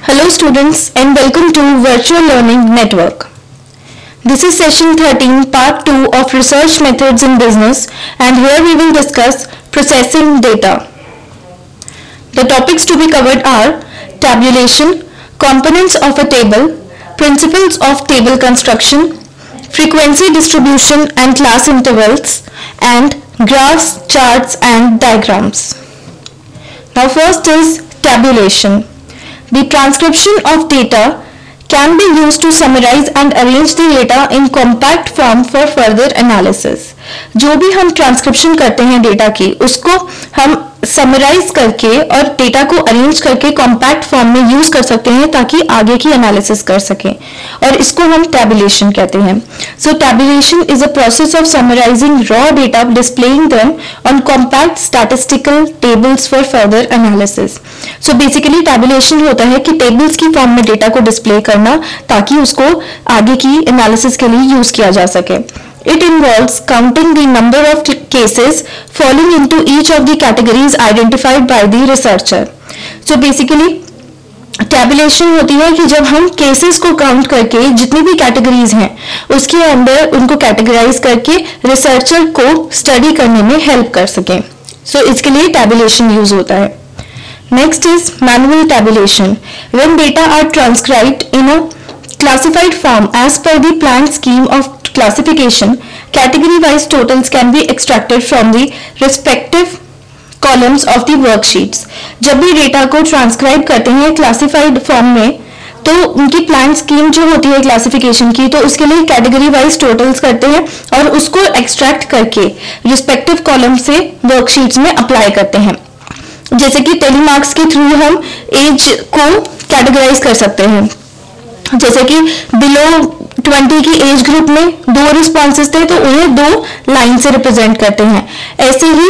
Hello students and welcome to Virtual Learning Network. This is session 13 part 2 of Research Methods in Business, and here we will discuss processing data. The topics to be covered are tabulation, components of a table, principles of table construction, frequency distribution and class intervals, and graphs, charts and diagrams. Now first is tabulation. The transcription of data can be used to summarize and arrange the data in compact form for further analysis. जो भी हम transcription करते हैं data की, उसको हम summarise करके और डेटा को अरेंज करके कॉम्पैक्ट फॉर्म में यूज कर सकते हैं ताकि आगे की एनालिसिस कर सकें, और इसको हम टैबुलेशन कहते हैं. So tabulation is a process of summarising raw data, displaying them on compact statistical tables for further analysis. So basically tabulation होता है कि टेबल्स की फॉर्म में डेटा को डिस्प्ले करना ताकि उसको आगे की एनालिसिस के लिए यूज किया जा सके. It involves counting the number of cases falling into each of the categories identified by the researcher. So basically tabulation होती है कि जब हम केसेस को काउंट करके जितनी भी कैटेगरीज हैं उसके अंदर उनको कैटेगराइज करके रिसर्चर को स्टडी करने में हेल्प कर सकें. So इसके लिए tabulation यूज होता है. Next is manual tabulation. When data are transcribed in a classified form as per the planned scheme of classification, category-wise totals can be extracted from the respective columns of the worksheets. जब भी data को transcribe करते हैं classified form में, तो उनकी plan scheme जो होती है क्लासिफिकेशन की, तो उसके लिए कैटेगरी वाइज टोटल्स करते हैं और उसको एक्सट्रैक्ट करके रिस्पेक्टिव कॉलम से वर्कशीट्स में अप्लाई करते हैं. जैसे कि टेलीमार्क्स के थ्रू हम एज को कैटेगराइज कर सकते हैं. जैसे कि बिलो 20 की एज ग्रुप में 2 रिस्पॉन्सेस थे तो उन्हें 2 लाइन से रिप्रेजेंट करते हैं. ऐसे ही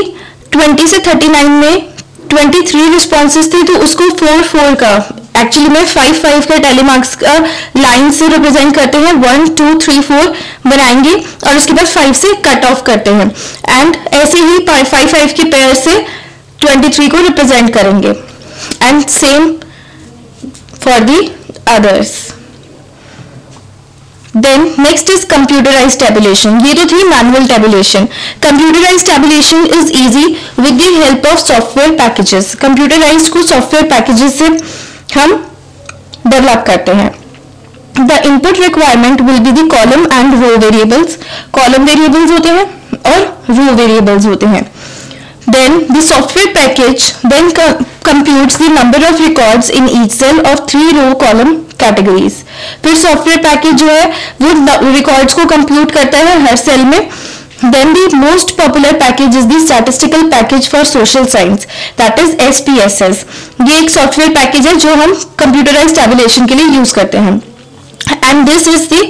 20 से 39 में 23 रिस्पॉन्सेस थे तो उसको 4 का एक्चुअली में 5 का टेलीमार्क्स का लाइन से रिप्रेजेंट करते हैं. 1 2 3 4 बनाएंगे और उसके बाद 5 से कट ऑफ करते हैं. एंड ऐसे ही 5 के पेयर से 23 को रिप्रेजेंट करेंगे. And same for the others. Then next is computerized tabulation. ये तो थी manual tabulation. Computerized tabulation is easy with the help of software packages. Computerized को software packages से हम develop करते हैं. The input requirement will be the column and row variables. Column variables होते हैं और row variables होते हैं. Then the software package then computes the number of records in each cell of 3 row column categories. फिर software package जो है वो records को कंप्यूट करता है हर सेल में. Then the most popular package is the statistical package for social science, that is SPSS. ये एक सॉफ्टवेयर पैकेज है जो हम कंप्यूटराइज्ड टैबुलेशन के लिए यूज करते हैं. And this is the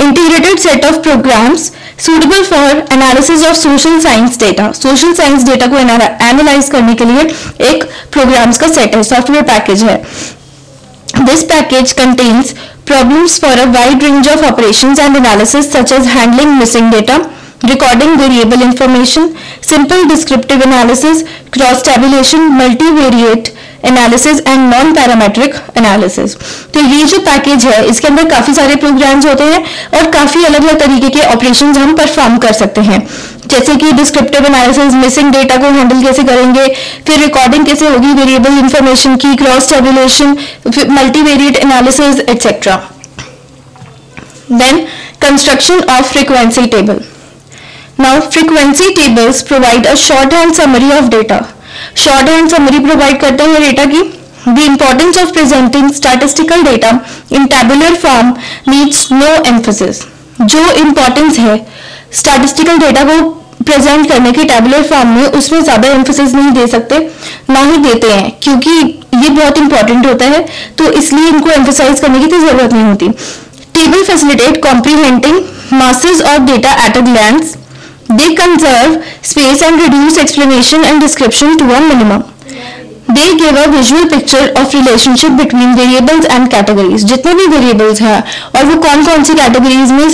integrated set of programs suitable for analysis of social science data. Social science data को एनालाइज करने के लिए एक प्रोग्राम्स का सेट है, सॉफ्टवेयर पैकेज है. This package contains problems for a wide range of operations and analysis such as handling missing data, recording variable information, simple descriptive analysis, cross tabulation, multivariate analysis and non-parametric analysis. तो ये जो package है इसके अंदर काफी सारे programmes होते हैं और काफी अलग अलग तरीके के ऑपरेशंस हम परफॉर्म कर सकते हैं. जैसे कि डिस्क्रिप्टिव एनालिसिस, मिसिंग डेटा को हैंडल कैसे करेंगे, फिर रिकॉर्डिंग कैसे होगी वेरिएबल इंफॉर्मेशन की, cross tabulation, multivariate analysis etcetera. Then construction of frequency table. Now frequency tables provide a short hand summary of data. Short hand summary provide करते हैं data की. The importance of presenting statistical data in tabular form needs no emphasis. जो importance है statistical data को present करने की tabular form में, उसमें ज्यादा एम्फोसिस नहीं दे सकते, ना ही देते हैं, क्योंकि ये बहुत इंपॉर्टेंट होता है तो इसलिए इनको एम्फोसाइज करने की तो जरूरत नहीं होती. Table facilitate comprehending masses of data at a glance. They conserve space and reduce explanation and description to a minimum. They give a visual picture of relationship between variables and categories. जितने भी variables हैं और वो कौन कौन सी categories में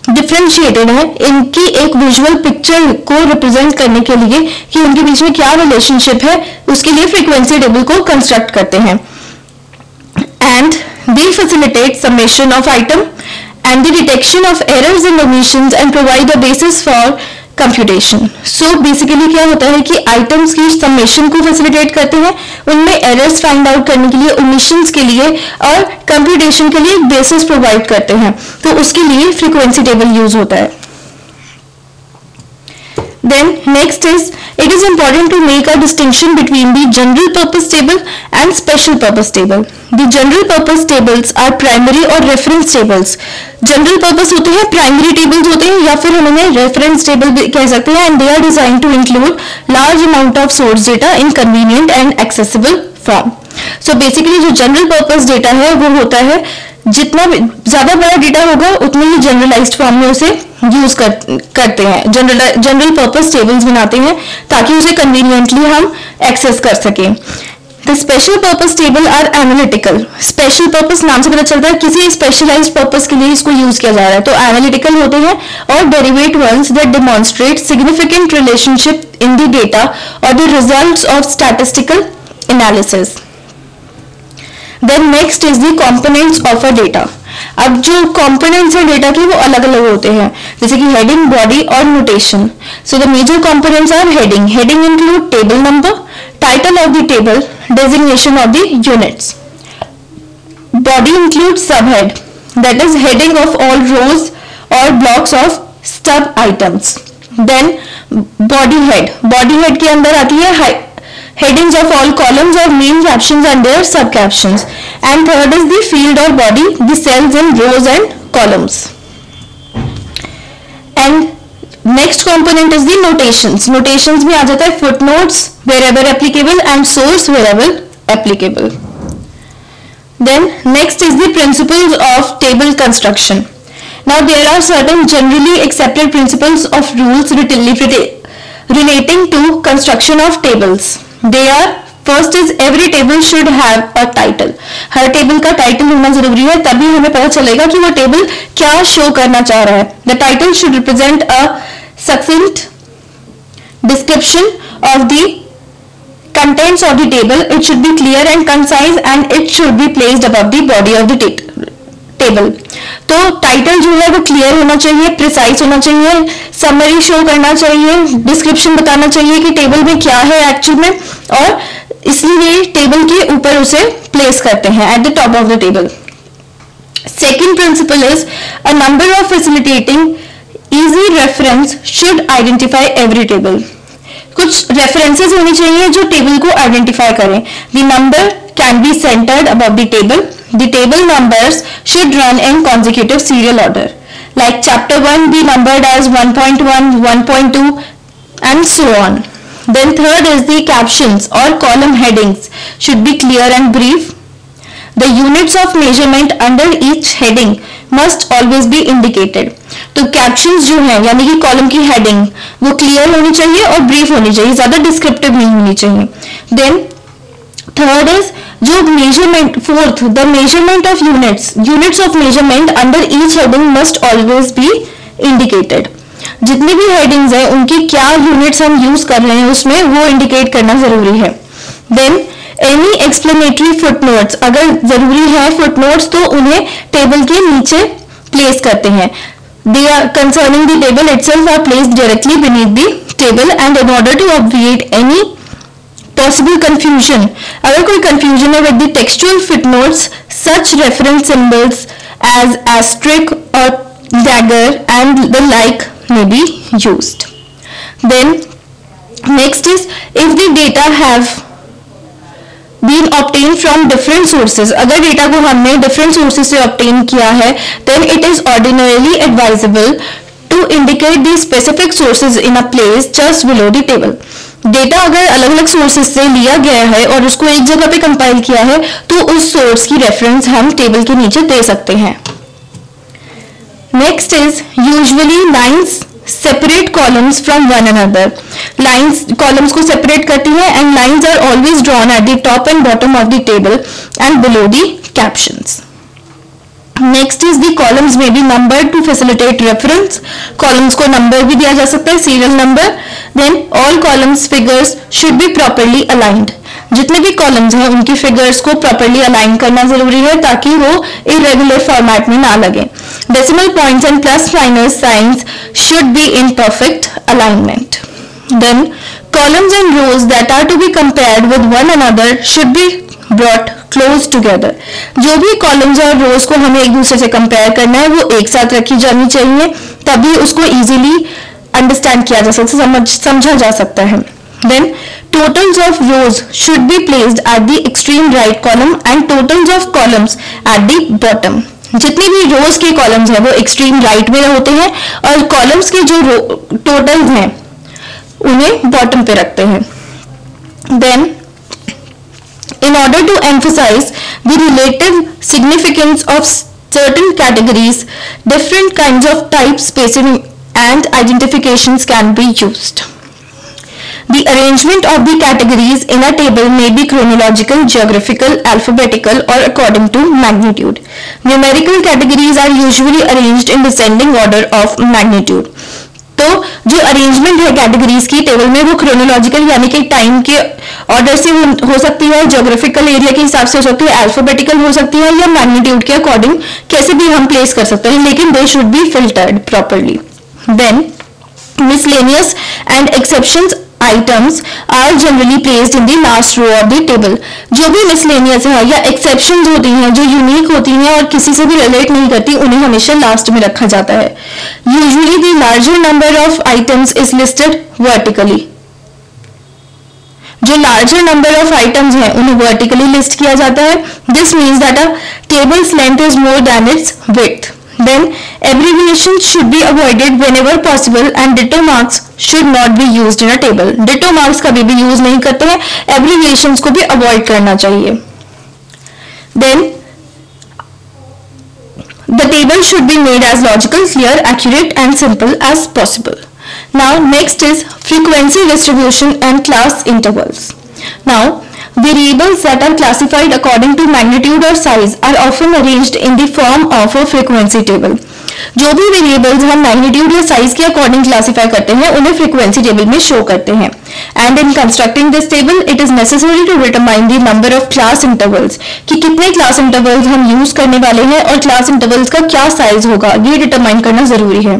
differentiated है, इनकी एक विजुअल पिक्चर को रिप्रेजेंट करने के लिए कि उनके बीच में क्या रिलेशनशिप है, उसके लिए फ्रीक्वेंसी टेबल को कंस्ट्रक्ट करते हैं. And They facilitate summation of item and the detection of errors and omissions and provide a basis for computation. So basically क्या होता है कि आइटम्स की समेशन को फैसिलिटेट करते हैं, उनमें एरर्स फाइंड आउट करने के लिए, ओमिशंस के लिए और कंप्यूटेशन के लिए एक बेसिस प्रोवाइड करते हैं. तो उसके लिए फ्रीक्वेंसी टेबल यूज होता है. Then next is, it is important to make a distinction between the general purpose table and special purpose table. The general purpose tables are primary or reference tables. General purpose होते हैं, primary tables होते हैं, या फिर हम इन्हें reference table भी कह सकते हैं, and they are designed to include large amount of source data in convenient and accessible form. So basically जो general purpose data है वो होता है जितना ज्यादा बड़ा डेटा होगा उतनी ही जनरलाइज्ड फॉर्म में उसे यूज करते हैं, जनरल पर्पस टेबल्स बनाते हैं ताकि उसे कन्वीनियंटली हम एक्सेस कर सकें. The special purpose table are analytical. Special purpose नाम से पता चलता है किसी स्पेशलाइज्ड पर्पस के लिए इसको यूज किया जा रहा है, तो एनालिटिकल होते हैं, और derivate ones that demonstrate significant relationship in the data और the results of statistical analysis. Then next is the components of a data. अब जो components है डेटा के वो अलग अलग होते हैं, जैसे कि heading, body और notation. So the major components are heading. Heading include table number, title of the table, designation of the units. Body includes subhead, that is heading of all rows or blocks of sub items. Then body head. Body head के अंदर आती है headings of all columns or main captions and their sub captions. And third is the field or body, the cells in rows and columns. And next component is the notations. Notations में आ जाता है footnotes wherever applicable and source wherever applicable. Then next is the principles of table construction. Now there are certain generally accepted principles of rules relating to construction of tables. They are, first is every table should have a title. Her table का title होना जरूरी है, तभी हमें पता चलेगा कि वो टेबल क्या शो करना चाह रहा है. The title should represent a succinct description of the contents of the table. It should be clear and concise and it should be placed above the body of the table. तो title जो है वो clear होना चाहिए, precise होना चाहिए, summary show करना चाहिए, डिस्क्रिप्शन बताना चाहिए कि टेबल में क्या है एक्चुअल में, और इसलिए टेबल के ऊपर उसे प्लेस करते हैं at the top of the table. Second principle is a number of facilitating easy reference should identify every table. कुछ रेफरेंसेस होनी चाहिए जो टेबल को आइडेंटिफाई करें. The number can be centred above the table. The table numbers should run in consecutive serial order. Like chapter 1 be numbered as 1.1, 1.2 and so on. Then third is the captions or column headings should be clear and brief. The units of measurement under each heading must always be indicated. तो captions जो हैं यानी कि column की heading वो clear होनी चाहिए और brief होनी चाहिए, ज़्यादा descriptive नहीं होनी चाहिए. Then third is जो measurement, fourth the measurement of units of measurement under each heading must always be indicated. जितनी भी headings है उनकी क्या units हम use कर रहे हैं उसमें वो indicate करना जरूरी है. Then any explanatory footnotes, अगर जरूरी है footnotes तो उन्हें टेबल के नीचे place करते हैं. They are concerning the table itself are placed directly beneath the table and in order to obviate any possible confusion, अगर कोई confusion है with the textual footnotes, such reference symbols as asterisk or dagger and the like may be used. Then next is if the data have been obtained from different sources, अगर data को हमने different sources से obtain किया है, then it is ordinarily advisable to indicate the specific sources in a place just below the table. Data अगर अलग अलग sources से लिया गया है और उसको एक जगह पे कंपाइल किया है तो उस सोर्स की रेफरेंस हम टेबल के नीचे दे सकते हैं. Next is usually lines separate columns from one another. Lines columns को सेपरेट करती हैं and lines are always drawn at the top and bottom of the table and below the captions. Next is the columns में be number to facilitate reference. Columns को number भी दिया जा सकता है, serial number. Then all columns figures should be properly aligned. जितने भी columns हैं उनकी फिगर्स को प्रॉपर्ली अलाइन करना जरूरी है ताकि वो इरेगुलर फॉर्मेट में ना लगे. Decimal points and plus minus signs should be in perfect alignment. Then columns and rows that are to be compared with one another should be brought close together. जो भी columns और rows को हमें एक दूसरे से compare करना है वो एक साथ रखी जानी चाहिए, तभी उसको easily understand किया जा सकता है, समझा जा सकता है. Then totals of rows should be placed at the extreme right column and totals of columns at the bottom. जितनी भी rows के columns हैं वो extreme right में होते हैं और columns के जो totals हैं उन्हें बॉटम पे रखते हैं. Then in order to emphasize the relative significance of certain categories, different kinds of type spacing and identifications can be used. The arrangement of the categories in a table may be chronological, geographical, alphabetical, or according to magnitude. Numerical categories are usually arranged in descending order of magnitude. तो जो arrangement है categories की table में वो chronological यानी कि time के order से हो सकती है, ज्योग्राफिकल एरिया के हिसाब से हो सकती है, अल्फाबेटिकल हो सकती है या मैग्नीट्यूड के अकॉर्डिंग कैसे भी हम प्लेस कर सकते हैं, लेकिन they should be filtered properly. Then miscellaneous and exceptions items are generally placed in the last row of the table. जो भी miscellaneous है या exceptions होती हैं जो unique होती हैं और किसी से भी relate नहीं करती उन्हें हमेशा last में रखा जाता है. Usually the larger number of items is listed vertically. जो larger number of items हैं उन्हें vertically list किया जाता है. This means that a table's length is more than its width. Then abbreviations should be avoided whenever possible and ditto marks should not be used in a table. Ditto marks कभी भी use नहीं करते हैं, abbreviations को भी avoid करना चाहिए. Then the table should be made as logical, clear, accurate and simple as possible. Now next is frequency distribution and class intervals. Now variables that are classified according to magnitude or size are often arranged in the form of a frequency table. जो भी variables हम magnitude या size के according classify करते हैं उन्हें frequency table में show करते हैं. And in constructing this table it is necessary to determine the number of class intervals कि कितने क्लास इंटरवल्स हम यूज करने वाले हैं और क्लास इंटरवल्स का क्या साइज होगा ये डिटरमाइन करना जरूरी है.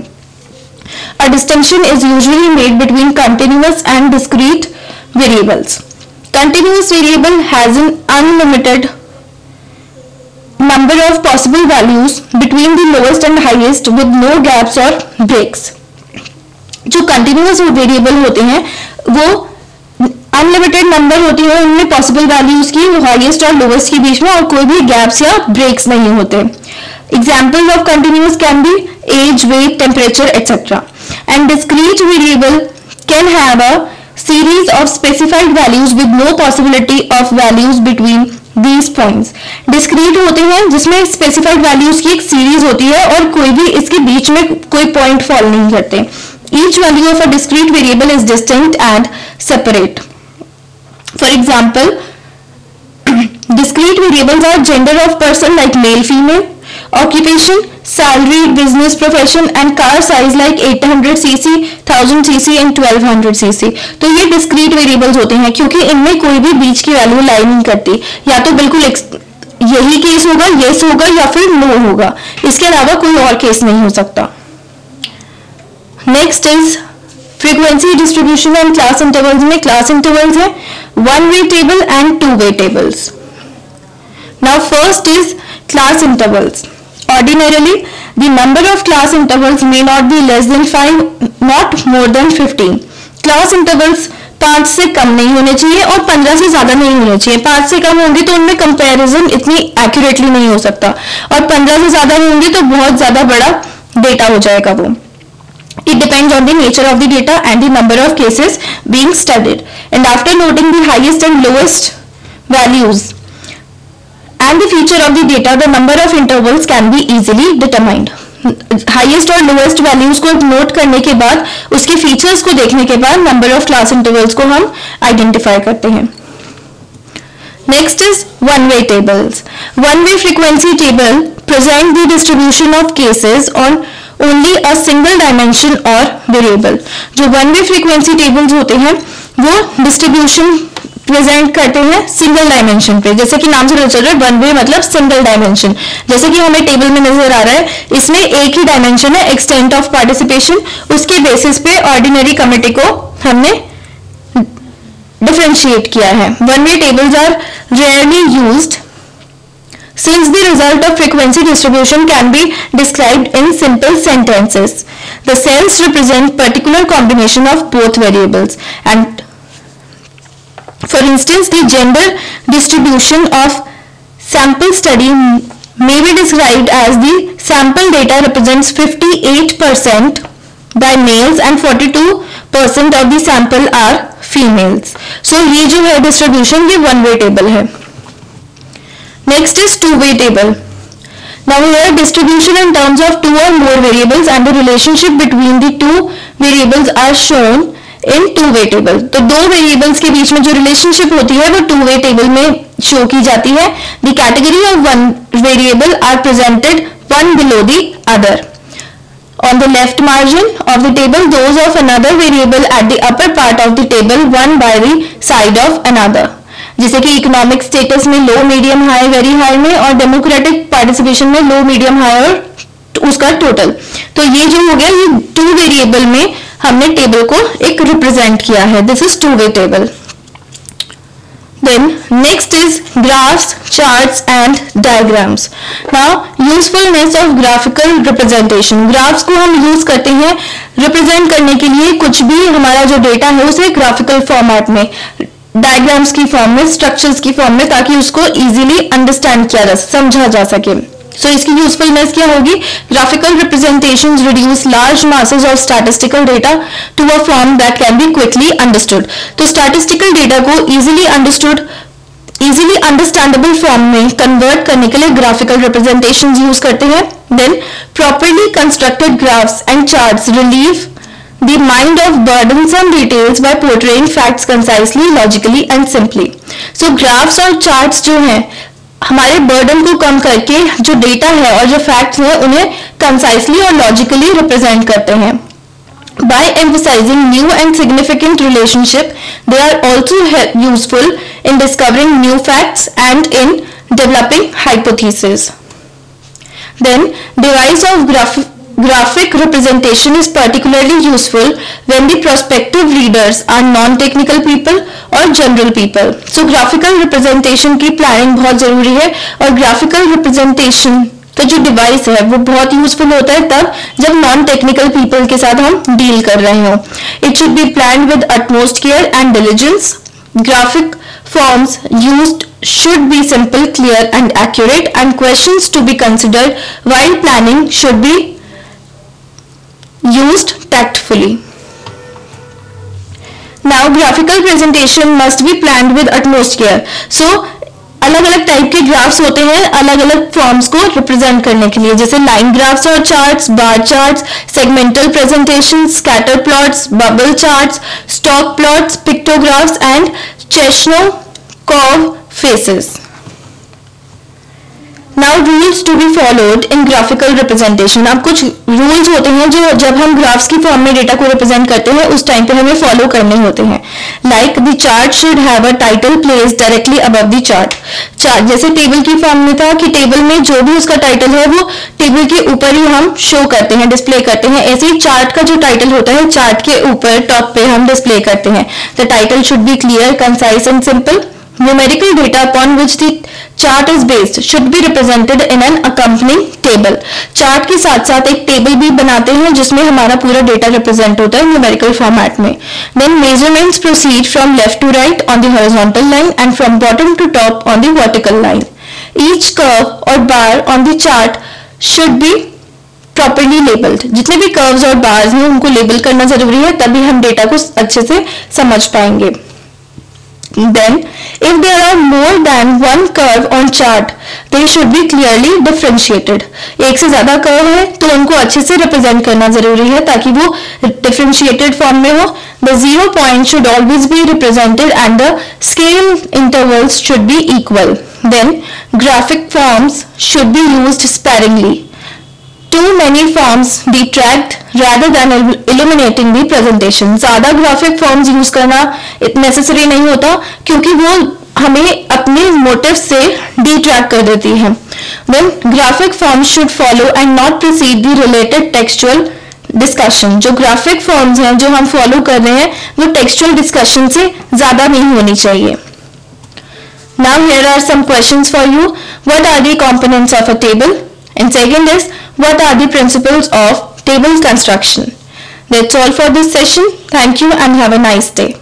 A distinction is usually made between continuous and discrete variables. Continuous variable has an unlimited number of possible values between the lowest and highest with no gaps or breaks. जो continuous variable होते हैं वो unlimited number होती है, उनमें possible values की highest और lowest के बीच में और कोई भी gaps या breaks नहीं होते. Examples of continuous can be age, weight, temperature, etc. And discrete variable can have a series of specified values with no possibility of values between these points. Discrete होते हैं जिसमें specified values की एक series होती है और कोई भी इसके बीच में कोई point fall नहीं करते. Each value of a discrete variable is distinct and separate. For example, discrete variables are gender of person like male, female, occupation, salary, business, profession and car size like 800cc, 1000cc and 1200cc. तो ये discrete variables होते हैं क्योंकि इनमें कोई भी बीच की value लाई नहीं करती, या तो बिल्कुल यही केस होगा, येस होगा या फिर नो होगा, इसके अलावा कोई और केस नहीं हो सकता. Next is frequency distribution and class intervals. में क्लास इंटरवल्स है one way table and two way tables. Now first is class intervals. Ordinarily, the number of class intervals may not be less than 5, not more than 15. Class intervals 5 से कम नहीं होने चाहिए और 15 से ज्यादा नहीं होने चाहिए. 5 से कम होंगे तो उनमें कंपैरिजन इतनी एक्यूरेटली नहीं हो सकता और 15 से ज्यादा होंगे तो बहुत ज्यादा बड़ा डेटा हो जाएगा वो. It depends on the nature of the data and the number of cases being studied. And after noting the highest and lowest values and the feature of the data, the number of intervals can be easily determined. Highest और lowest values को note करने के बाद उसके features को देखने के बाद नंबर ऑफ क्लास इंटरवल्स को हम आइडेंटिफाई करते हैं. Next is one way tables. One way frequency table present the distribution of cases on only a single dimension और वेरिएबल. जो वन वे फ्रीक्वेंसी टेबल्स होते हैं वो डिस्ट्रीब्यूशन प्रेजेंट करते हैं सिंगल डायमेंशन पे, जैसे कि नाम से पता चल रहा है वन वे मतलब सिंगल डायमेंशन। जैसे कि हमें टेबल में नजर आ रहा है, इसमें एक ही डायमेंशन है एक्सटेंट ऑफ पार्टिसिपेशन, उसके बेसिस पे ऑर्डिनरी कमिटी को हमने डिफरेंशिएट किया है। One way tables are rarely used since the result of frequency distribution can be described in simple sentences. The cells represent particular combination of both variables, and for instance the gender distribution of sample study may be described as the sample data represents 58% by males and 42% of the sample are females. So ये जो है distribution ये one way table है। Next is two-way table. Now here distribution in terms of two or more variables and the relationship between the two variables are shown in two-way table. तो दो variables के बीच में जो relationship होती है वो two-way table में show की जाती है। The category of one variable are presented one below the other. On the left margin of the table, those of another variable at the upper part of the table, one by the side of another. जैसे कि economic status में लो, medium, high, very high में, और democratic participation में लो, medium, high और उसका total. तो ये जो हो गया ये टू वेरिएबल में हमने टेबल को एक रिप्रेजेंट किया है। This is two way table. Then next is graphs, charts and diagrams. Now usefulness of graphical representation. Graphs को हम यूज करते हैं रिप्रेजेंट करने के लिए कुछ भी हमारा जो डेटा है उसे ग्राफिकल फॉर्मेट में, डायग्राम्स की फॉर्म में, स्ट्रक्चर्स की फॉर्म में, ताकि उसको इजीली अंडरस्टैंड किया जा समझा जा सके। सो इसकी यूजफुलनेस क्या होगी? Graphical representations reduce large masses of statistical data to a form that can be quickly understood. तो स्टैटिस्टिकल डेटा को इजीली अंडरस्टैंडेबल फॉर्म में कन्वर्ट करने के लिए ग्राफिकल रिप्रेजेंटेशंस यूज करते हैं। Then properly constructed graphs and charts relieve the mind of burdensome details by portraying facts concisely, logically and simply. So graphs और charts जो हैं हमारे बर्डन को कम करके जो डेटा है और जो फैक्ट्स हैं उन्हें कंसाइसली और लॉजिकली रिप्रेजेंट करते हैं। By emphasizing new and significant relationship, they are also useful in discovering new facts and in developing hypotheses. Then device of graphic representation is particularly useful when the prospective readers are non-technical people or general people. So graphical representation की planning बहुत जरूरी है, और graphical representation का जो device है वो बहुत यूजफुल होता है तब जब नॉन टेक्निकल पीपल के साथ हम डील कर रहे हो। It should be planned with utmost care and diligence. Graphic forms used should be simple, clear and accurate, and questions to be considered while planning should be used tactfully. Now graphical presentation must be planned with utmost care. So अलग अलग type के graphs होते हैं अलग अलग forms को represent करने के लिए, जैसे लाइन ग्राफ्स और charts, bar charts, segmental presentation, scatter plots, bubble charts, stock plots, pictographs and Chernoff curve faces. Now rules to be followed in graphical representation. अब कुछ रूल्स होते हैं जो जब हम ग्राफ्स की फॉर्म में डेटा को रिप्रेजेंट करते हैं उस टाइम पे हमें फॉलो करने होते हैं. Like the chart should have a title placed directly above the chart. जैसे टेबल की फॉर्म में था कि टेबल में जो भी उसका टाइटल है वो टेबल के ऊपर ही हम शो करते हैं, डिस्प्ले करते हैं. ऐसे ही चार्ट का जो टाइटल होता है चार्ट के ऊपर टॉप पे हम डिस्प्ले करते हैं. The title should be clear, concise and simple. Numerical data upon which the chart is based should be represented in an accompanying table. Chart के साथ साथ एक टेबल भी बनाते हैं जिसमें हमारा पूरा डेटा रिप्रेजेंट होता है न्यूमेरिकल फॉर्मेट में. Then measurements proceed from left to right on the horizontal line and from bottom to top on the vertical line. Each curve or bar on the chart should be properly labeled. जितने भी curves और bars हैं उनको label करना जरूरी है, तभी हम डेटा को अच्छे से समझ पाएंगे. Then, if there are more than one curve on chart, they should be clearly differentiated. एक से ज्यादा कर्व है तो उनको अच्छे से रिप्रेजेंट करना जरूरी है ताकि वो डिफरेंशिएटेड फॉर्म में हो. The 0 point should always be represented and the scale intervals should be equal. Then, graphic forms should be used sparingly. too many forms detract rather than illuminating the presentation. ज़्यादा graphic forms use करना necessary नहीं होता क्योंकि वो हमें अपने motive से detract कर देती है. Then graphic forms should follow and not precede the related textual discussion. जो graphic forms हैं जो हम follow कर रहे हैं वो textual discussion से ज़्यादा नहीं होनी चाहिए. Now here are some questions for you. What are the components of a table? And second is, what are the principles of table construction? That's all for this session. Thank you and have a nice day.